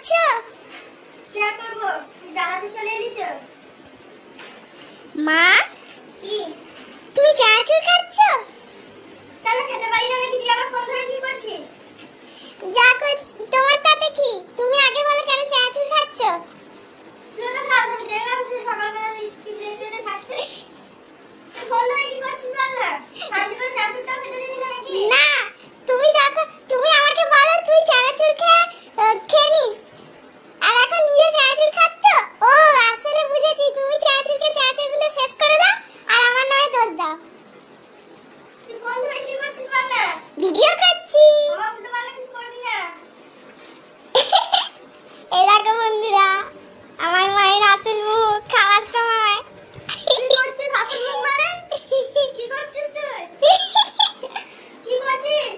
খাচ্ছ? কি করব? জানাতে চলে এলি তো? মা, কি? তুমি চানাচুর খাচ্ছ? কেন খেতে পারি না নাকি? তুই আবার ফোন ধরে কি করছিস? যা কর, তোমার তাতে কি? তুমি আগে বলো কেন চানাচুর খাচ্ছ? তুই তো খাস, আমি দেখলাম তুই সকালবেলা স্কিপ দিয়ে খাচ্ছিস। তুই ফোন ধরে কি করছিস বল না? শান্তি করে চানাচুরটাও খেতে দিবি না নাকি? না, তুমি আমাকে বলো তুই চানাচুর খেয়ে নিস, আর এখন নিজে চানাচুর খাচ্ছ। ও আসলে বুঝেছি, তুমি চানাচুরগুলো শেষ করে দাও আর আমার নামে দোষ দাও। তুই ফোন ধরে কি করছিস বল না? ভিডিও করছি। আমার উল্টো পাল্টা কিছু করবি না। এই দেখো বন্ধুরা, আমার মায়ের আসল মুখ খাওয়ার সময়। কি করছিস? আসল মুখ মানে? কি করছিস তুই? কি করছিস?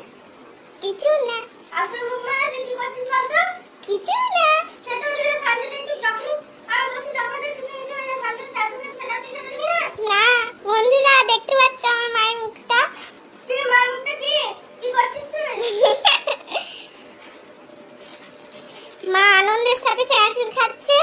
কিছু না, আসল মুখ মানে তুই কি করছিস বল তো? কিছু না। খেতে দিবি না, শান্তিতে একটু যখন আর বসে টমেটো কিছু কিছু হয়ে যায়, শান্তিতে চানাচুর সেটা তুই খেতে দিবি না? না বন্ধুরা, দেখতে পাচ্ছ আমার মায়ের মুখটা? তুই মার মুখটা কি করছিস তুই? মা আনন্দের সাথে চানাচুর খাচ্ছে